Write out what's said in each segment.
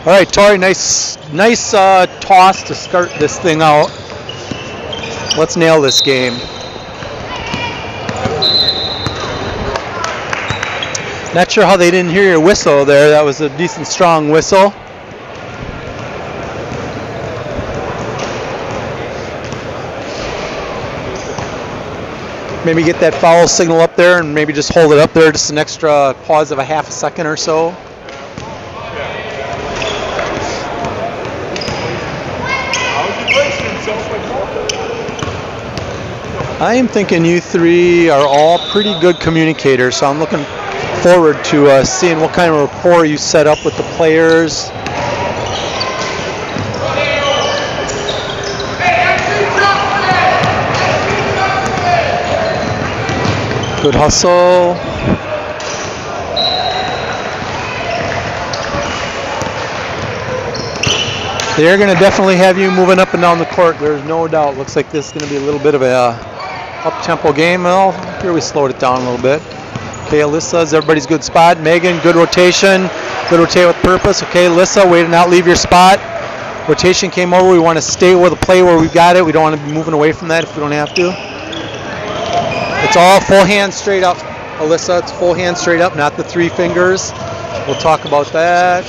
All right, Tori, nice toss to start this thing out. Let's nail this game. Not sure how they didn't hear your whistle there. That was a decent, strong whistle. Maybe get that foul signal up there and maybe just hold it up there just an extra pause of a half a second or so. I am thinking you three are all pretty good communicators, so I'm looking forward to seeing what kind of rapport you set up with the players. Good hustle. They're going to definitely have you moving up and down the court. There's no doubt. Looks like this is going to be a little bit of a up-tempo game. Well, here we slowed it down a little bit. Okay, Alissa is everybody's good spot. Megan, good rotation. Good rotate with purpose. Okay, Alissa, way to not leave your spot. Rotation came over. We want to stay with the play where we got it. We don't want to be moving away from that if we don't have to. It's all full hand straight up, Alissa. It's full hand straight up, not the 3 fingers. We'll talk about that.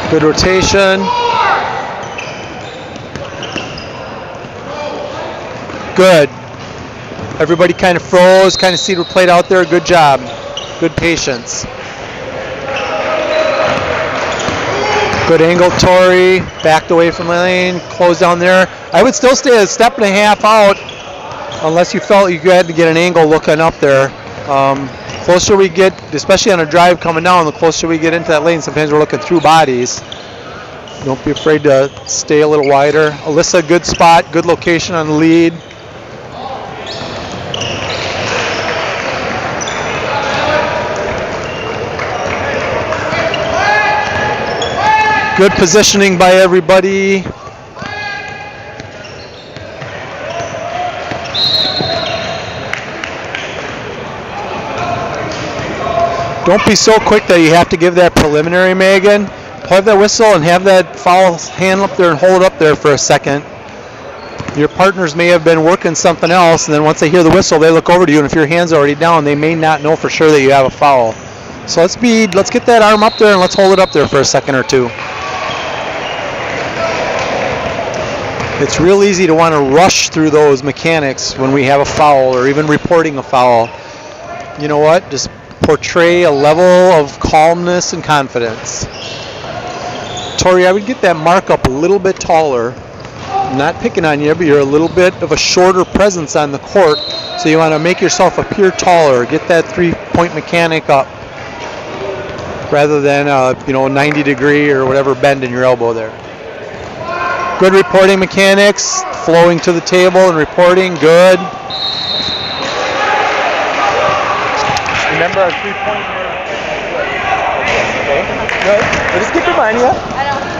Good rotation. Good. Everybody kind of froze, kind of see what played out there. Good job. Good patience. Good angle, Tori. Backed away from the lane. Close down there. I would still stay a step and a half out unless you felt you had to get an angle looking up there. Closer we get, especially on a drive coming down, the closer we get into that lane, sometimes we're looking through bodies. Don't be afraid to stay a little wider. Alissa, good spot, good location on the lead. Good positioning by everybody. Don't be so quick that you have to give that preliminary, Megan. Plug that whistle and have that foul hand up there and hold it up there for a second. Your partners may have been working something else, and then once they hear the whistle, they look over to you, and if your hand's already down, they may not know for sure that you have a foul. So let's get that arm up there and let's hold it up there for a second or two. It's real easy to want to rush through those mechanics when we have a foul or even reporting a foul. You know what? Just portray a level of calmness and confidence. Tori, I would get that mark up a little bit taller. I'm not picking on you, but you're a little bit of a shorter presence on the court, so you want to make yourself appear taller. Get that 3-point mechanic up rather than 90 degree or whatever bend in your elbow there. Good reporting mechanics, flowing to the table and reporting, good. Remember our 3-point here. Okay, good. We'll just keep reminding you. I don't.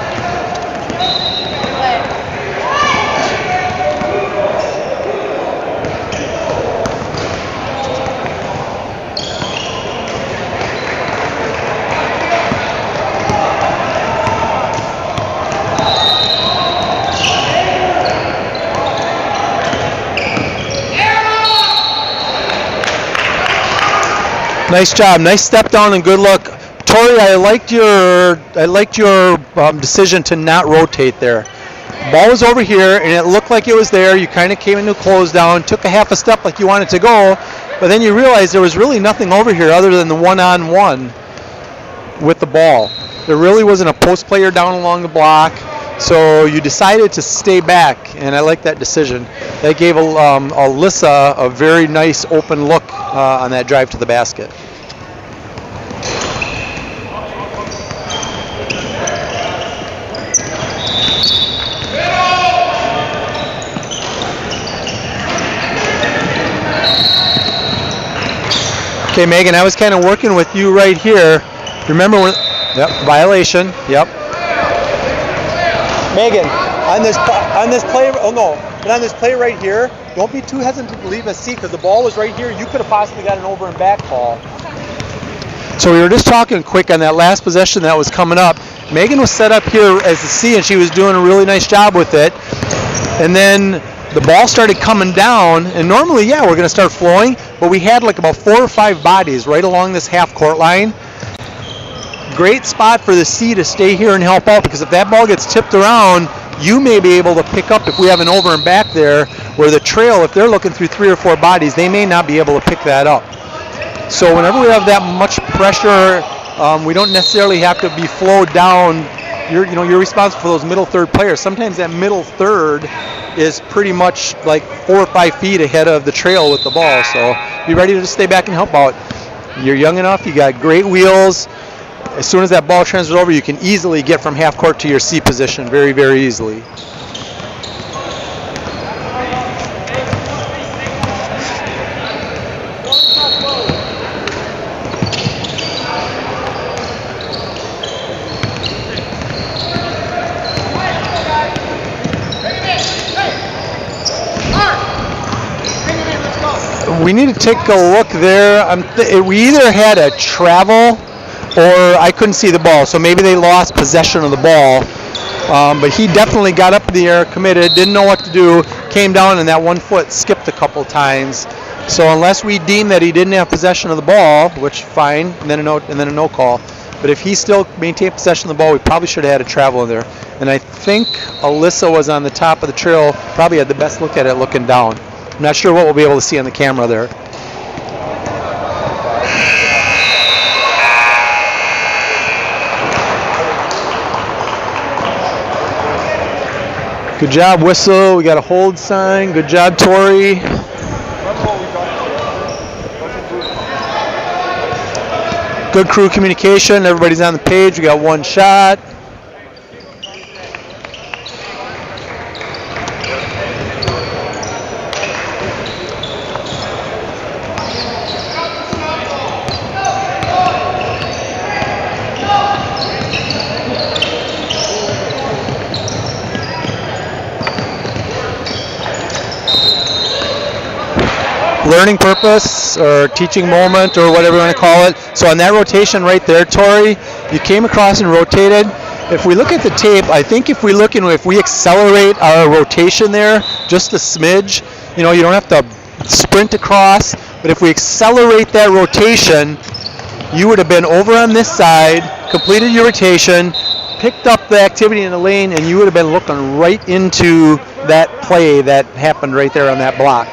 Nice job. Nice step down and good look. Tori, I liked your decision to not rotate there. Ball was over here and it looked like it was there. You kind of came into close down, took a half a step like you wanted to go, but then you realized there was really nothing over here other than the one-on-one with the ball. There really wasn't a post player down along the block, so you decided to stay back, and I like that decision. That gave Alissa a very nice open look on that drive to the basket. Okay, Megan, I was kind of working with you right here. Remember when? Yep, violation. Yep. Megan, on this play. Oh no, but on this play right here, don't be too hesitant to leave a seat because the ball was right here. You could have possibly got an over and back call. So we were just talking quick on that last possession that was coming up. Megan was set up here as the C, and she was doing a really nice job with it. And then the ball started coming down, and normally, yeah, we're going to start flowing, but we had like about 4 or 5 bodies right along this half-court line. Great spot for the C to stay here and help out, because if that ball gets tipped around, you may be able to pick up, if we have an over and back there, where the trail, if they're looking through 3 or 4 bodies, they may not be able to pick that up. So whenever we have that much pressure, we don't necessarily have to be flowed down. You're responsible for those middle third players. Sometimes that middle third is pretty much like 4 or 5 feet ahead of the trail with the ball. So be ready to just stay back and help out. You're young enough. You got great wheels. As soon as that ball transfers over, you can easily get from half court to your C position very, very easily. We need to take a look there. We either had a travel or I couldn't see the ball, so maybe they lost possession of the ball. But he definitely got up in the air, committed, didn't know what to do, came down, and that 1 foot skipped a couple times. So unless we deem that he didn't have possession of the ball, which fine, and then a no call. But if he still maintained possession of the ball, we probably should have had a travel in there. And I think Alissa was on the top of the trail, probably had the best look at it looking down. I'm not sure what we'll be able to see on the camera there. Good job, whistle. We got a hold sign. Good job, Tori. Good crew communication. Everybody's on the page. We got 1 shot. Learning purpose or teaching moment or whatever you want to call it. So on that rotation right there, Tori, you came across and rotated. If we look at the tape, I think if we accelerate our rotation there just a smidge, you don't have to sprint across, but if we accelerate that rotation, you would have been over on this side, completed your rotation, picked up the activity in the lane, and you would have been looking right into that play that happened right there on that block.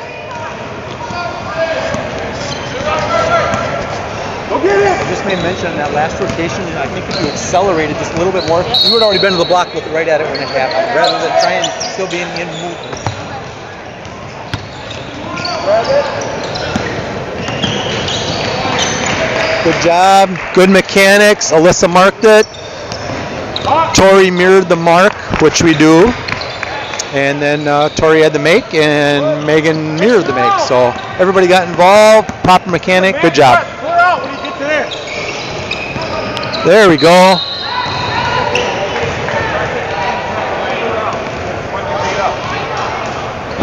I just made mention in that last rotation, I think if you accelerated just a little bit more, you would have already been to the block looking right at it when it happened, rather than try and still be in movement. Good job. Good mechanics. Alissa marked it. Tori mirrored the mark, which we do. And then Tori had the make, and Megan mirrored the make. So everybody got involved. Proper mechanic. Good job. There we go.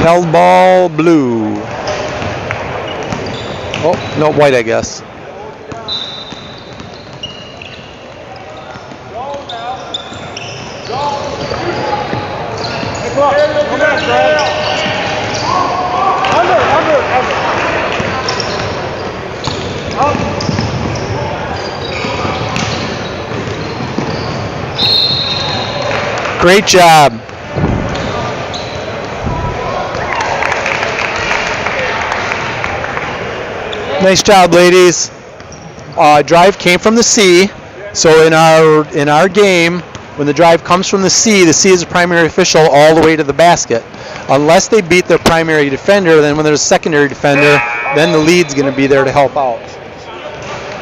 Held ball blue. Oh, no, white, I guess. Great job. Nice job, ladies. Drive came from the C, so in our game, when the drive comes from the C is a primary official all the way to the basket. Unless they beat their primary defender, then when there's a secondary defender, then the lead's going to be there to help out.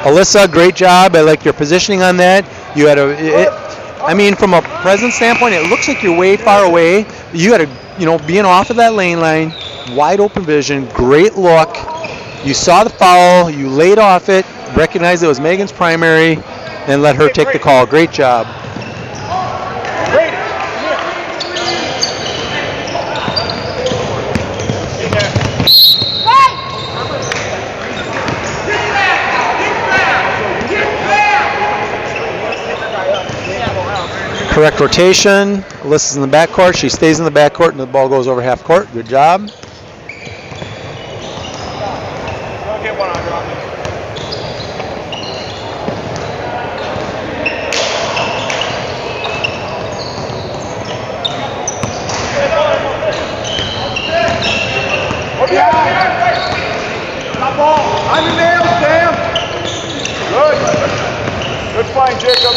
Alissa, great job. I like your positioning on that. You had from a presence standpoint, it looks like you're way far away. You had being off of that lane line, wide open vision, great look. You saw the foul, you laid off it, recognized it was Megan's primary, and let her take the call. Great job. Correct rotation. Alyssa's in the backcourt. She stays in the backcourt, and the ball goes over half court. Good job. On the nails, Sam. Good. Good find, Jacob.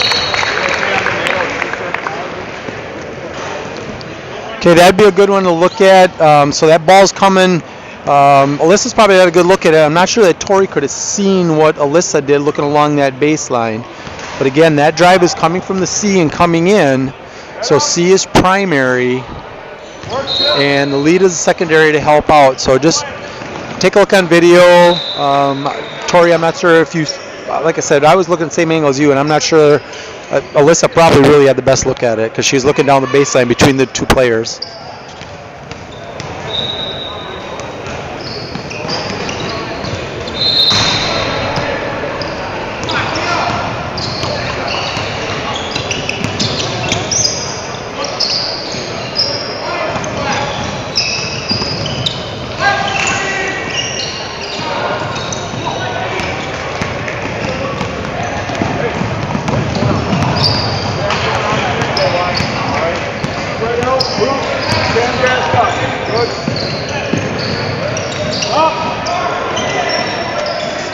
Okay, that'd be a good one to look at. So that ball's coming. Alyssa's probably had a good look at it. I'm not sure that Tori could have seen what Alissa did looking along that baseline. But again, that drive is coming from the C and coming in. So C is primary, and the lead is secondary to help out. So just take a look on video. Tori, I'm not sure if you, like I said, I was looking at the same angle as you, and I'm not sure. Alissa probably really had the best look at it because she's looking down the baseline between the two players.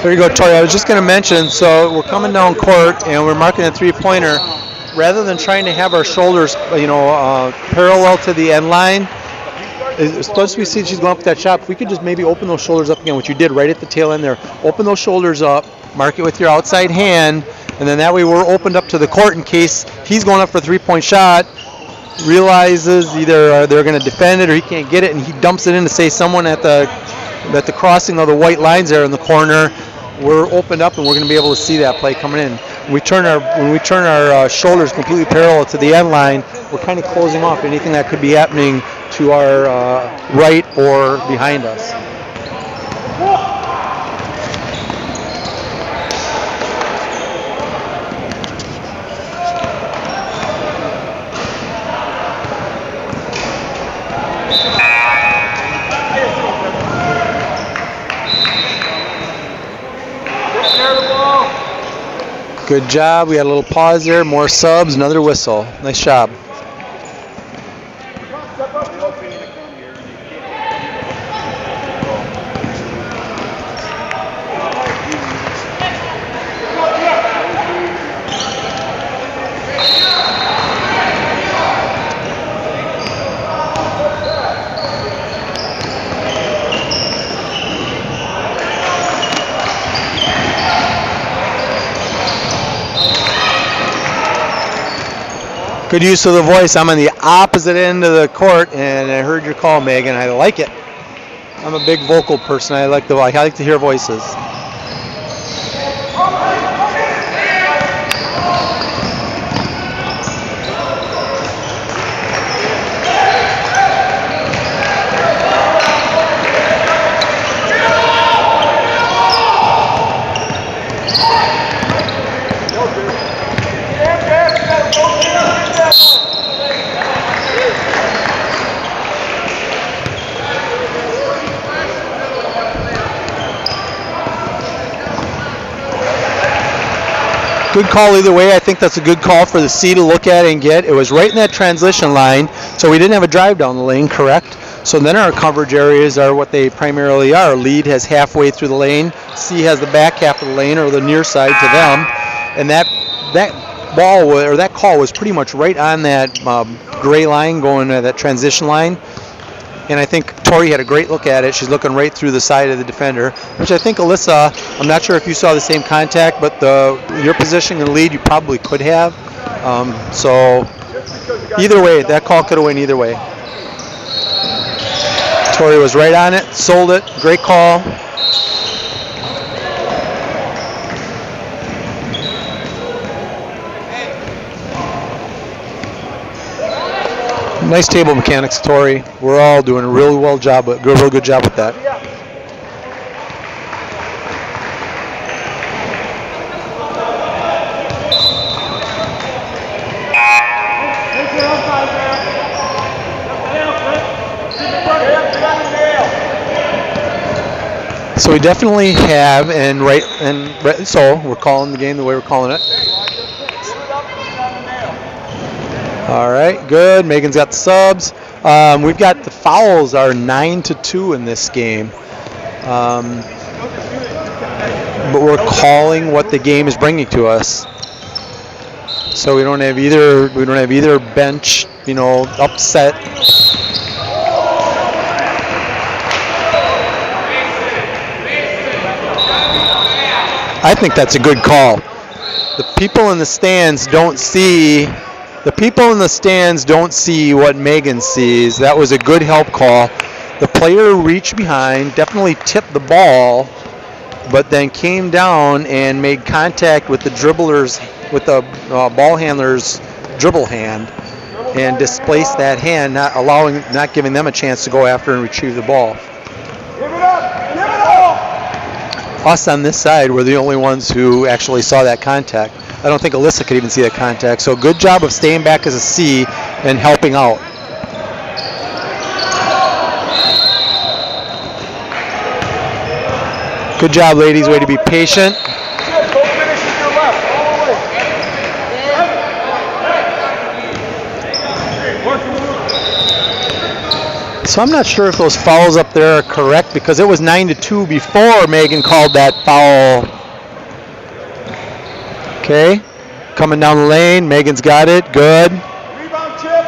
There you go, Tori. I was just going to mention, so we're coming down court and we're marking a three-pointer. Rather than trying to have our shoulders, parallel to the end line, supposed to be seeing she's going up that shot. If we could just maybe open those shoulders up again, which you did right at the tail end there. Open those shoulders up, mark it with your outside hand, and then that way we're opened up to the court in case he's going up for a three-point shot, realizes either they're going to defend it or he can't get it, and he dumps it in to say someone at the crossing of the white lines there in the corner. We're opened up and we're going to be able to see that play coming in. When we turn our shoulders completely parallel to the end line, we're kind of closing off anything that could be happening to our right or behind us. Good job. We had a little pause there. More subs, another whistle. Nice job. Good use of the voice. I'm on the opposite end of the court, and I heard your call, Megan. I like it. I'm a big vocal person. I like to hear voices. Good call either way. I think that's a good call for the C to look at and get. It was right in that transition line, so we didn't have a drive down the lane, correct? So then our coverage areas are what they primarily are. Lead has halfway through the lane. C has the back half of the lane or the near side to them. And that ball or that call was pretty much right on that gray line going to that transition line. And I think Tori had a great look at it. She's looking right through the side of the defender, which I think Alissa, I'm not sure if you saw the same contact, but your position in the lead, you probably could have. So either way, that call could have went either way. Tori was right on it, sold it, great call. Nice table mechanics, Tori. We're all doing a real good job with that. So we definitely have, so we're calling the game the way we're calling it. All right, good. Megan's got the subs. We've got the fouls are 9-2 in this game. But we're calling what the game is bringing to us. So we don't have either bench, upset. I think that's a good call. The people in the stands don't see what Megan sees. That was a good help call. The player reached behind, definitely tipped the ball, but then came down and made contact with the ball handler's dribble hand and displaced that hand, not giving them a chance to go after and retrieve the ball. Give it up! Give it up! Us on this side were the only ones who actually saw that contact. I don't think Alissa could even see that contact. So good job of staying back as a C and helping out. Good job, ladies. Way to be patient. Go finish with your left. All the way. So I'm not sure if those fouls up there are correct because it was 9-2 before Megan called that foul. Okay, coming down the lane. Megan's got it. Good. Rebound chip.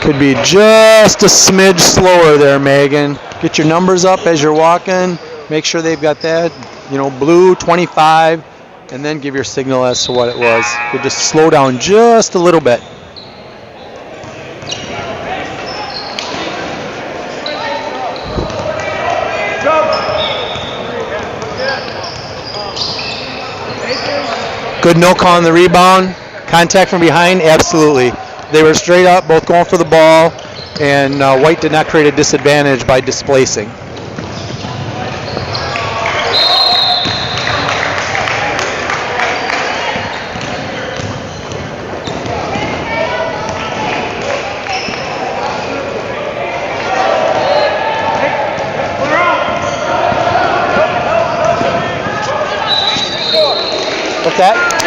Could be just a smidge slower there, Megan. Get your numbers up as you're walking. Make sure they've got that, blue 25, and then give your signal as to what it was. Could just slow down just a little bit. Good no call on the rebound. Contact from behind, absolutely. They were straight up, both going for the ball, and White did not create a disadvantage by displacing. What's that?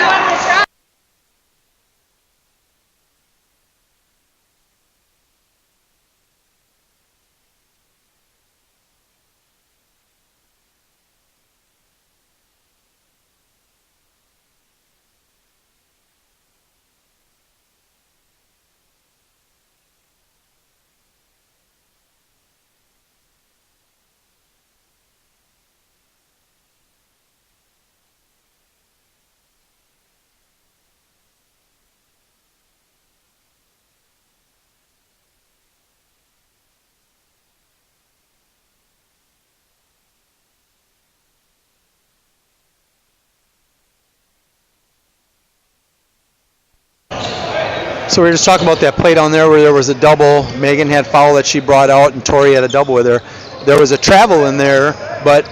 So we were just talking about that play down there where there was a double. Megan had foul that she brought out, and Tori had a double with her. There was a travel in there, but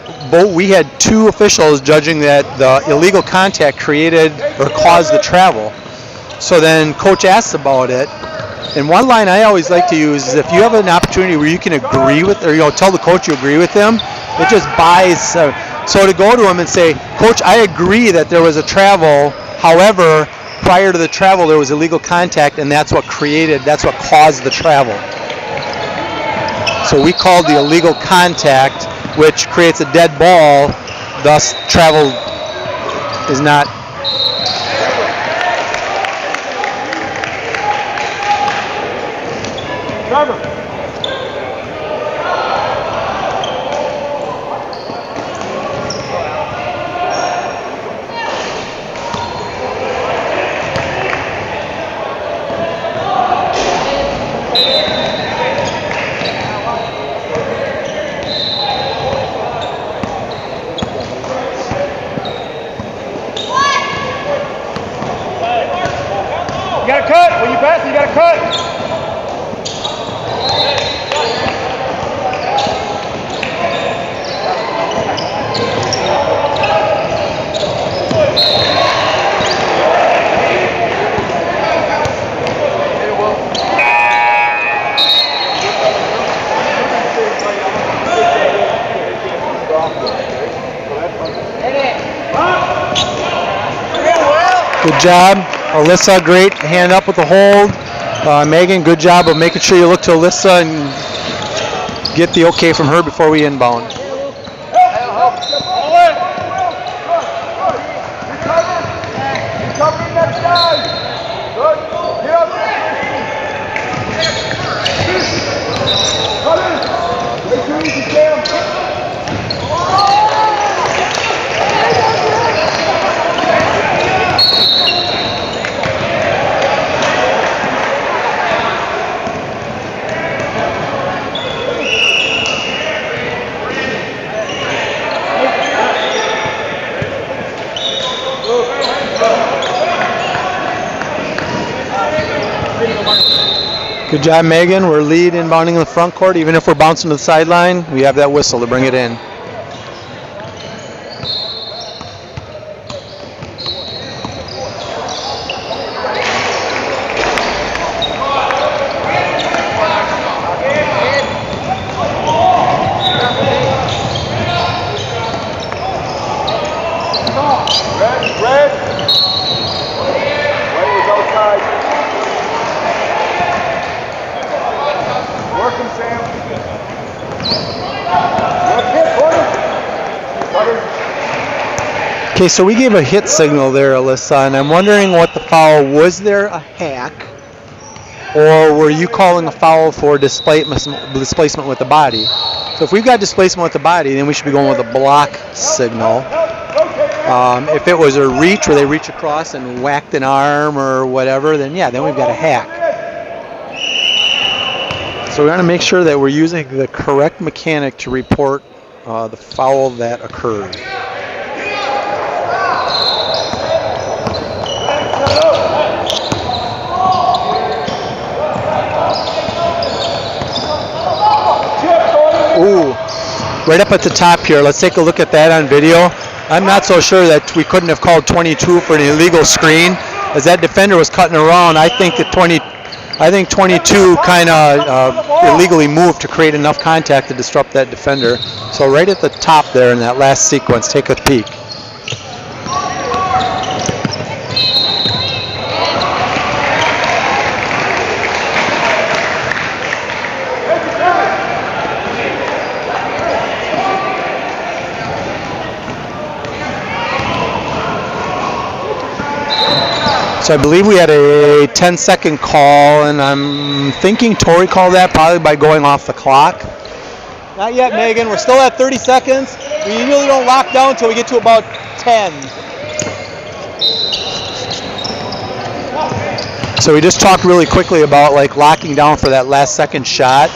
we had two officials judging that the illegal contact created or caused the travel. So then Coach asks about it. And one line I always like to use is if you have an opportunity where you can agree with, or tell the coach you agree with them, it just buys. So to go to him and say, Coach, I agree that there was a travel. However, prior to the travel, there was illegal contact, and that's what caused the travel. So we called the illegal contact, which creates a dead ball, thus travel is not. Trevor. You gotta cut. When you pass it, you gotta cut. Good job. Alissa, great hand up with the hold. Megan, good job of making sure you look to Alissa and get the okay from her before we inbound. Good job, Megan. We're lead inbounding in the front court. Even if we're bouncing to the sideline, we have that whistle to bring it in. Okay, so we gave a hit signal there, Alissa, and I'm wondering what the foul was. There a hack, or were you calling a foul for displacement with the body? So if we've got displacement with the body, then we should be going with a block signal. If it was a reach where they reach across and whacked an arm or whatever, then yeah, then we've got a hack. So we want to make sure that we're using the correct mechanic to report the foul that occurred. Ooh, right up at the top here. Let's take a look at that on video. I'm not so sure that we couldn't have called 22 for an illegal screen. As that defender was cutting around, I think 22 kind of illegally moved to create enough contact to disrupt that defender. So right at the top there in that last sequence, take a peek. So I believe we had a 10-second call, and I'm thinking Tori called that probably by going off the clock. Not yet, Megan. We're still at 30 seconds. We usually don't lock down until we get to about 10. So we just talked really quickly about like locking down for that last second shot.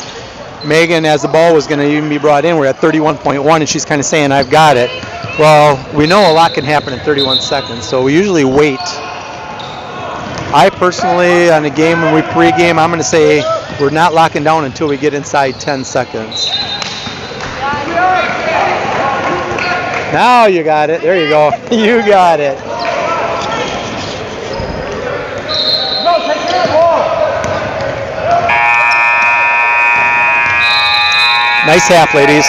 Megan, as the ball was going to even be brought in, we're at 31.1, and she's kind of saying, I've got it. Well, we know a lot can happen in 31 seconds, so we usually wait. I personally, on a game when we pregame, I'm going to say we're not locking down until we get inside 10 seconds. Now you got it. There you go. You got it. Nice half, ladies.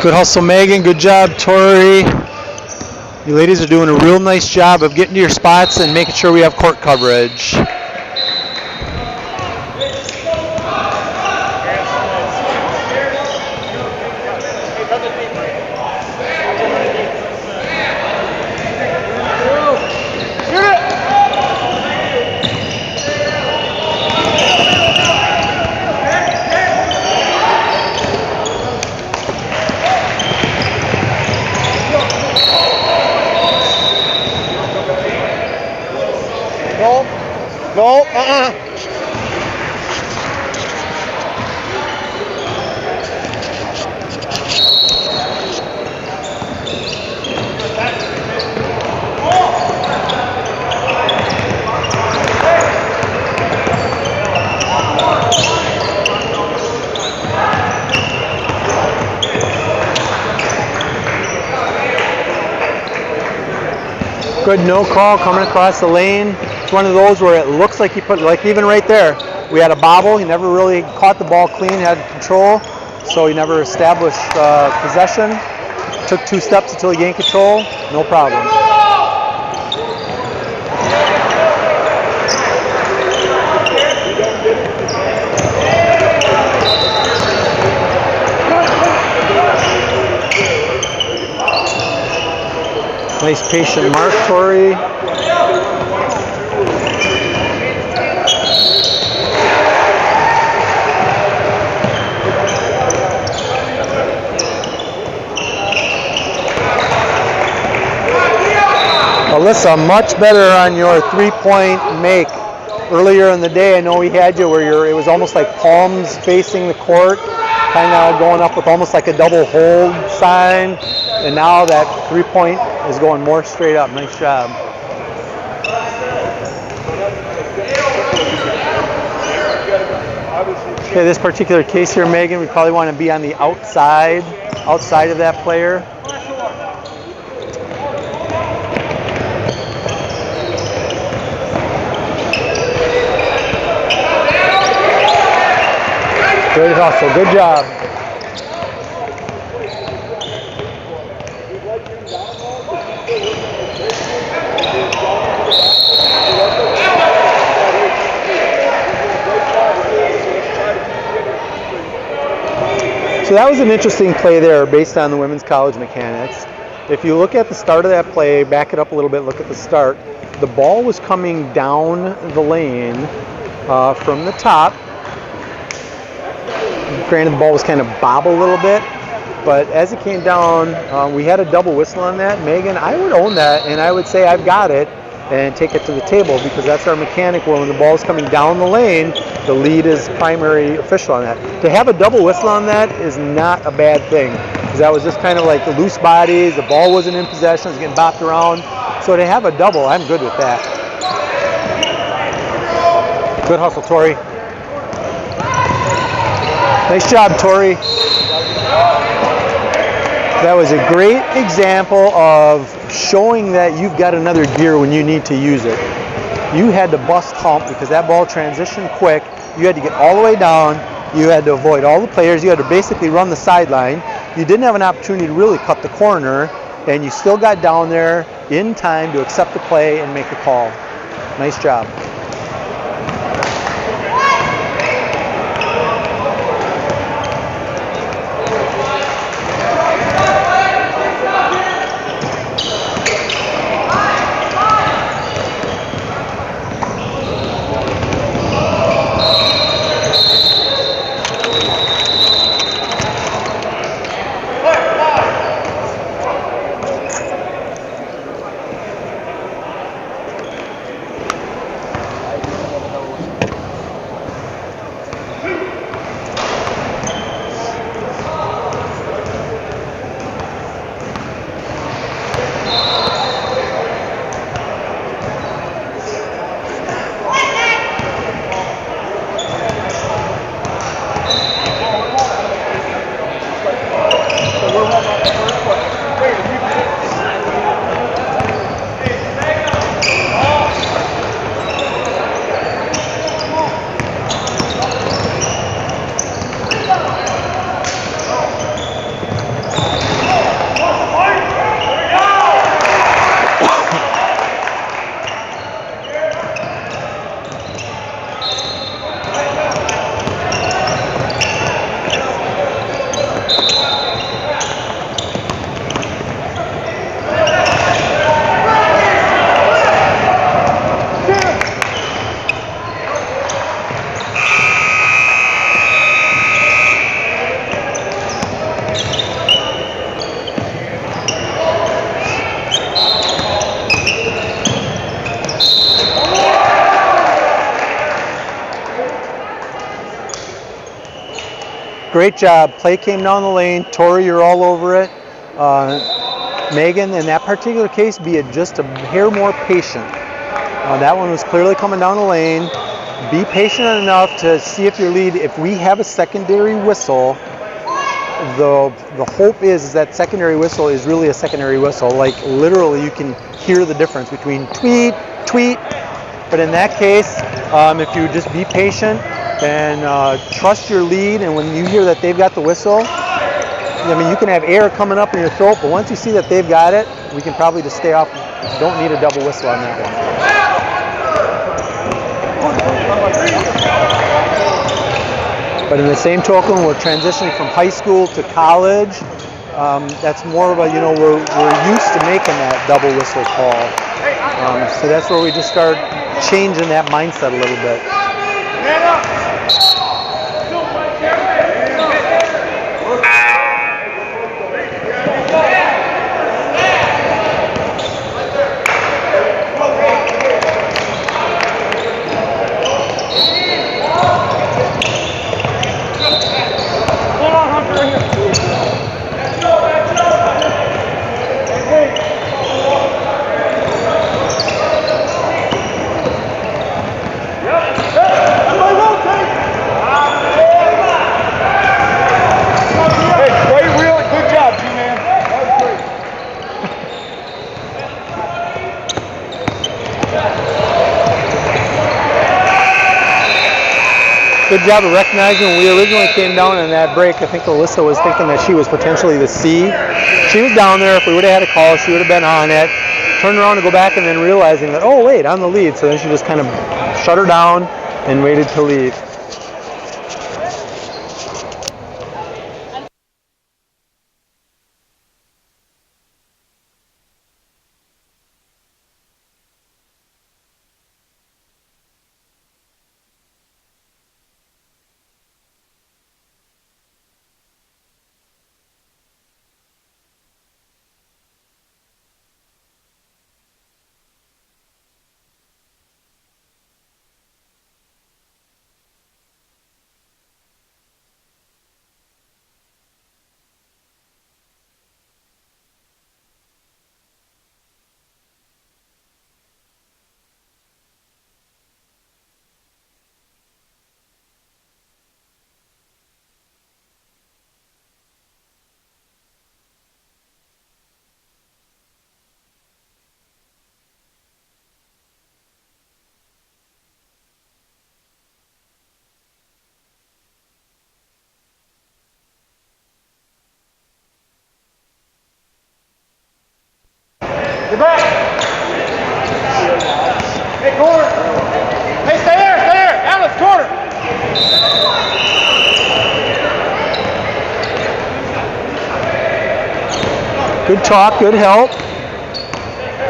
Good hustle, Megan. Good job, Tori. You ladies are doing a real nice job of getting to your spots and making sure we have court coverage. No, Good no call coming across the lane. It's one of those where it looks like he put, like even right there, we had a bobble. He never really caught the ball clean, had control, so he never established possession. Took 2 steps until he gained control, no problem. Nice patient mark, Tori. Alissa, much better on your 3-point make. Earlier in the day, I know we had you where it was almost like palms facing the court, kind of going up with almost like a double hold sign. And now that 3-point is going more straight up. Nice job. Okay, this particular case here, Megan, we probably want to be on the outside of that player. Great hustle, good job. So that was an interesting play there based on the women's college mechanics. If you look at the start of that play, back it up a little bit, look at the start. The ball was coming down the lane from the top. Granted, the ball was kind of bobbled a little bit, but as it came down, we had a double whistle on that. Megan, I would own that, and I would say I've got it and take it to the table because that's our mechanic where when the ball is coming down the lane, the lead is primary official on that. To have a double whistle on that is not a bad thing because that was just kind of like the loose bodies, the ball wasn't in possession, it was getting bopped around. So to have a double, I'm good with that. Good hustle, Tori. Nice job, Tori. That was a great example of showing that you've got another gear when you need to use it. You had to bust hump because that ball transitioned quick. You had to get all the way down. You had to avoid all the players. You had to basically run the sideline. You didn't have an opportunity to really cut the corner, and you still got down there in time to accept the play and make a call. Nice job. great job. Play came down the lane. Tori, you're all over it. Megan, in that particular case, be just a hair more patient. That one was clearly coming down the lane. Be patient enough to see if your lead, if we have a secondary whistle, the hope is that secondary whistle is really a secondary whistle. Like literally you can hear the difference between tweet, tweet. But in that case, if you just be patient and trust your lead, and when you hear that they've got the whistle, I mean, you can have air coming up in your throat, but once you see that they've got it, we can probably just stay off. Don't need a double whistle on that one. But in the same token, we're transitioning from high school to college. That's more of a, we're used to making that double whistle call. So that's where we just start changing that mindset a little bit. Good job of recognizing when we originally came down in that break. I think Alissa was thinking that she was potentially the C. She was down there. If we would have had a call, she would have been on it. Turned around to go back and then realizing that, oh wait, I'm the lead. So then she just kind of shut her down and waited to leave. Get back! Hey, corner! Hey, stay there! Stay there! Alice, corner! Good talk, good help.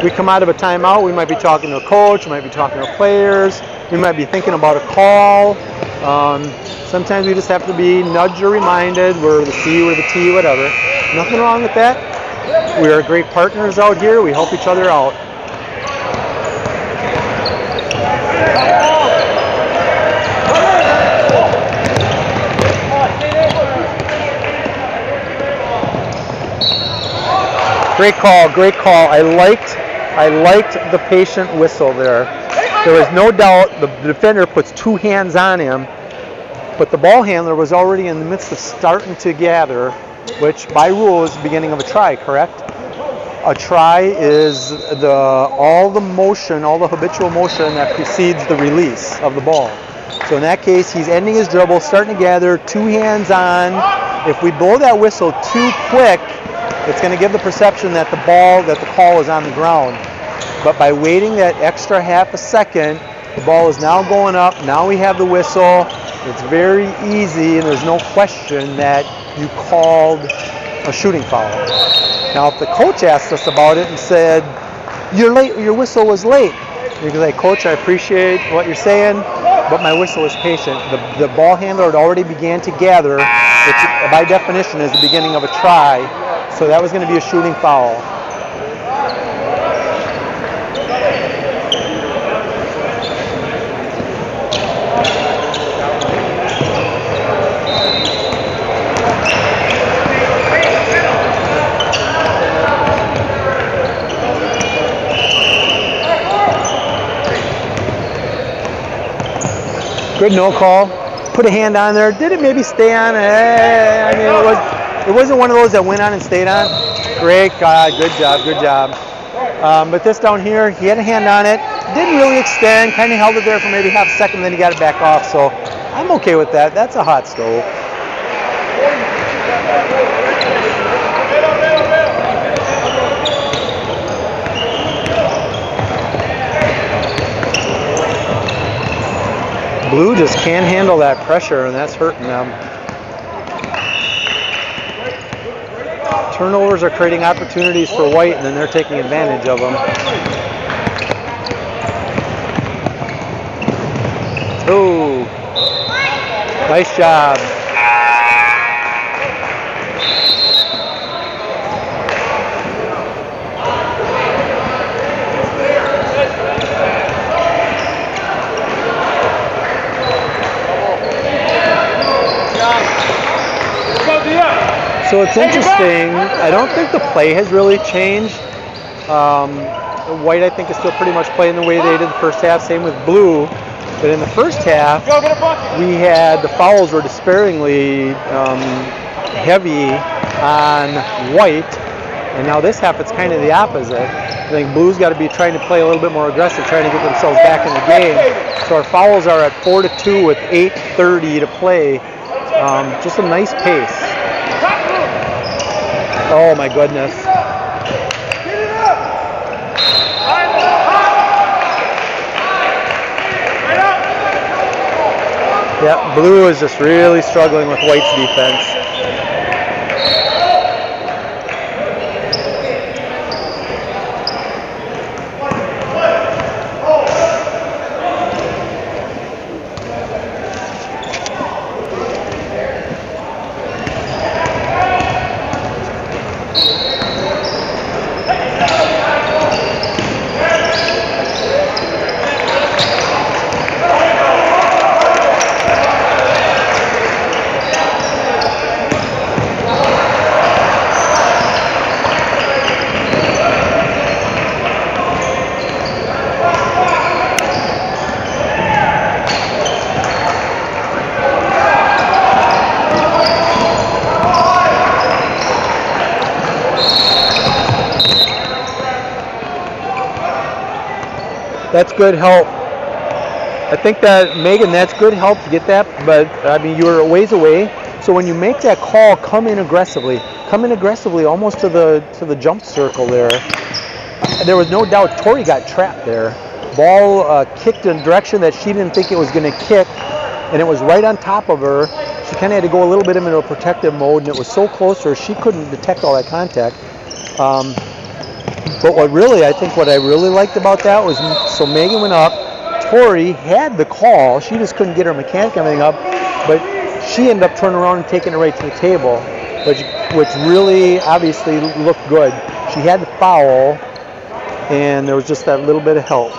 We come out of a timeout, we might be talking to a coach, we might be talking to players, we might be thinking about a call. Sometimes we just have to be nudged or reminded, we're the C, we're the T, whatever. Nothing wrong with that. We are great partners out here. We help each other out. Great call, great call. I liked the patient whistle there. There was no doubt the defender puts two hands on him, but the ball handler was already in the midst of starting to gather, which by rule is the beginning of a try, correct? A try is all the motion, all the habitual motion that precedes the release of the ball. So in that case, he's ending his dribble, starting to gather, two hands on. If we blow that whistle too quick, it's going to give the perception that the call is on the ground. But by waiting that extra half a second, the ball is now going up. Now we have the whistle. It's very easy, and there's no question that you called a shooting foul. Now, if the coach asked us about it and said, "You're late. Your whistle was late," you can say, "Coach, I appreciate what you're saying, but my whistle was patient. The ball handler had already began to gather, which by definition is the beginning of a try, so that was going to be a shooting foul." Good no call. Put a hand on there. Did it maybe stay on? I mean, it wasn't one of those that went on and stayed on. Great God. Good job. Good job. But this down here, he had a hand on it. Didn't really extend. Kind of held it there for maybe half a second, then he got it back off. So I'm okay with that. That's a hot stove. Blue just can't handle that pressure, and that's hurting them. Turnovers are creating opportunities for white, and then they're taking advantage of them. Oh, nice job. So it's interesting. I don't think the play has really changed. White, I think, is still pretty much playing the way they did the first half. Same with blue. But in the first half, we had the fouls were despairingly heavy on white. And now this half, it's kind of the opposite. I think blue's got to be trying to play a little bit more aggressive, trying to get themselves back in the game. So our fouls are at 4-2 with 8:30 to play. Just a nice pace. Oh my goodness. Yeah, blue is just really struggling with white's defense. That's good help. I think that, Megan, that's good help to get that, but I mean, you were a ways away. So when you make that call, come in aggressively almost to the jump circle there. There was no doubt Tori got trapped there. Ball kicked in a direction that she didn't think it was going to kick, and it was right on top of her. She kind of had to go a little bit into a protective mode, and it was so close to her, she couldn't detect all that contact. But what I really liked about that was, so Megan went up, Tori had the call, she just couldn't get her mechanic and everything up, but she ended up turning around and taking it right to the table, which really obviously looked good. She had the foul, and there was just that little bit of help.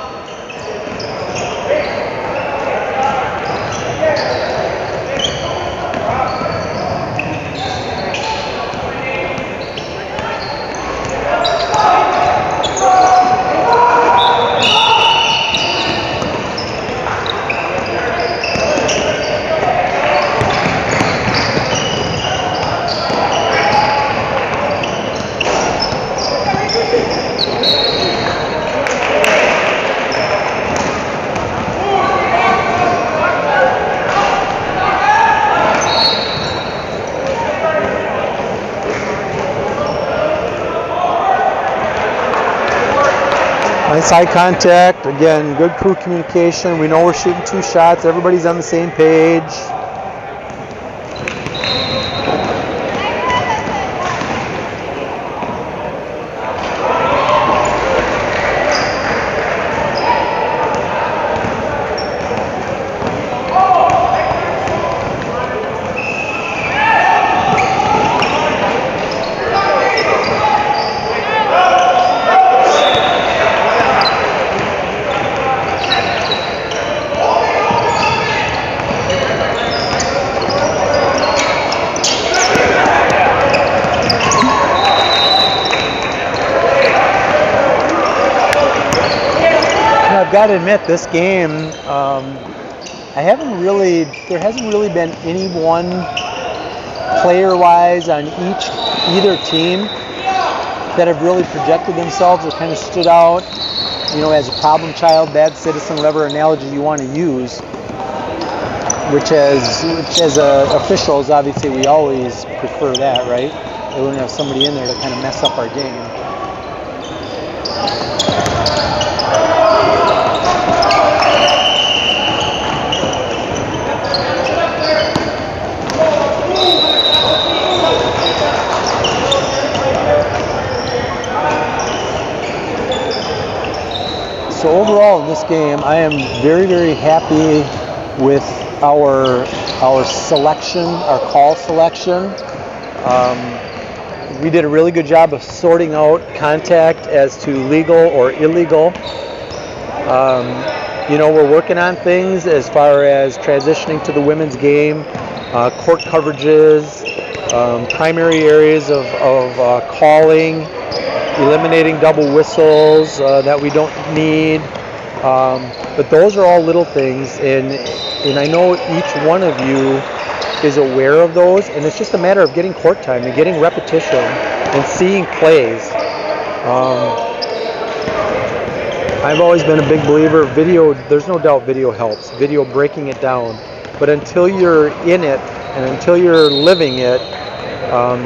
Nice eye contact. Again, good crew communication. We know we're shooting 2 shots. Everybody's on the same page. I've got to admit, this game, there hasn't really been any one player-wise on either team that have really projected themselves or kind of stood out, as a problem child, bad citizen, whatever analogy you want to use. Which as officials, obviously we always prefer that, right? We wouldn't have somebody in there to kind of mess up our game. So overall in this game, I am very, very happy with our selection, our call selection. We did a really good job of sorting out contact as to legal or illegal. We're working on things as far as transitioning to the women's game, court coverages, primary areas of calling, eliminating double whistles that we don't need. But those are all little things, and I know each one of you is aware of those, and it's just a matter of getting court time and getting repetition and seeing plays. I've always been a big believer of video. There's no doubt video helps, video breaking it down. But until you're in it and until you're living it,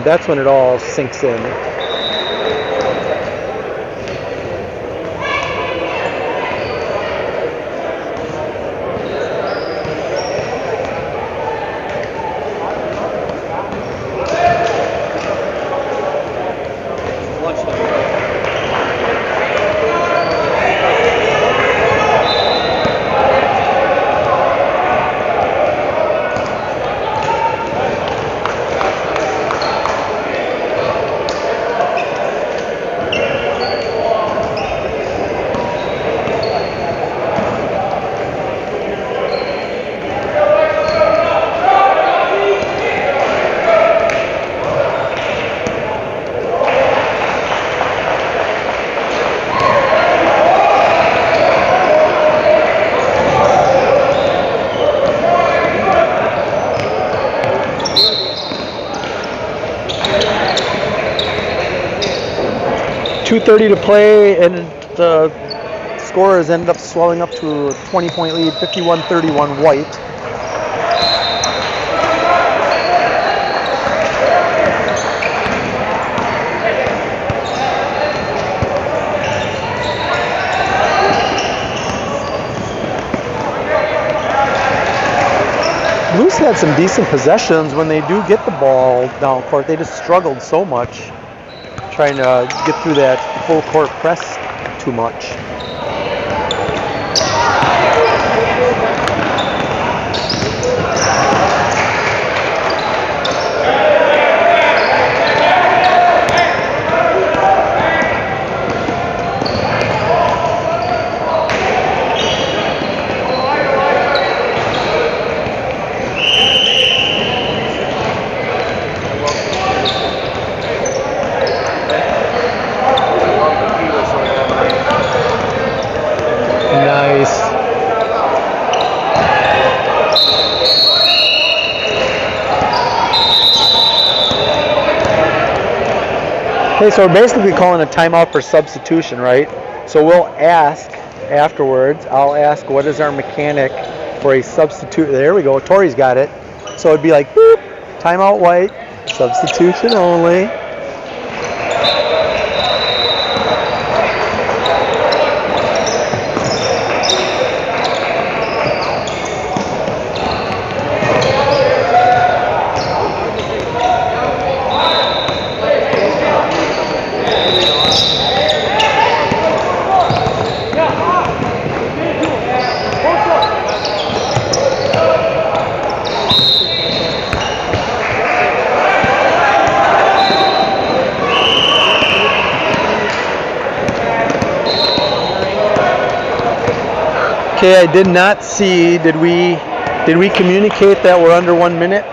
that's when it all sinks in. .2:30 to play, and the score has ended up swelling up to a 20-point lead, 51-31 white. Blues had some decent possessions when they do get the ball down court. They just struggled so much trying to get through that full court press too much. Okay, so we're basically calling a timeout for substitution, right? So we'll ask afterwards, I'll ask what is our mechanic for a substitute. There we go, Tori's got it. So it'd be like, boop, timeout white, substitution only. Okay, I did not see, did we communicate that we're under 1 minute?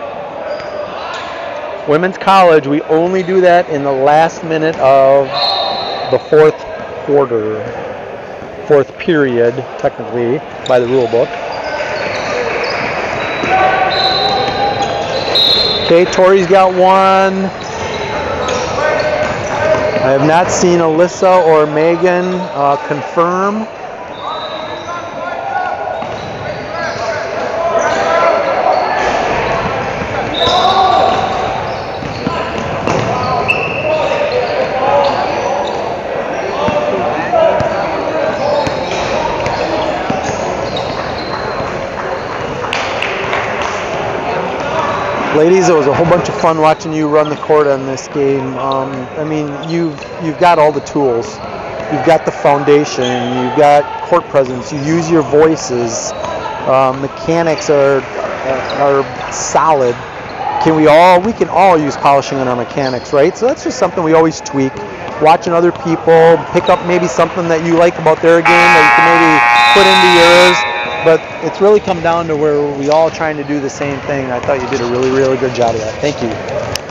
Women's college, we only do that in the last minute of the fourth period, technically, by the rule book. Okay, Tori's got one. I have not seen Alissa or Megan confirm. Ladies, it was a whole bunch of fun watching you run the court on this game. I mean, you've got all the tools. You've got the foundation. You've got court presence. You use your voices. Mechanics are solid. We can all use polishing in our mechanics, right? So that's just something we always tweak. Watching other people, pick up maybe something that you like about their game that you can maybe put into yours. But it's really come down to where we all trying to do the same thing. I thought you did a really, really good job of that. Thank you.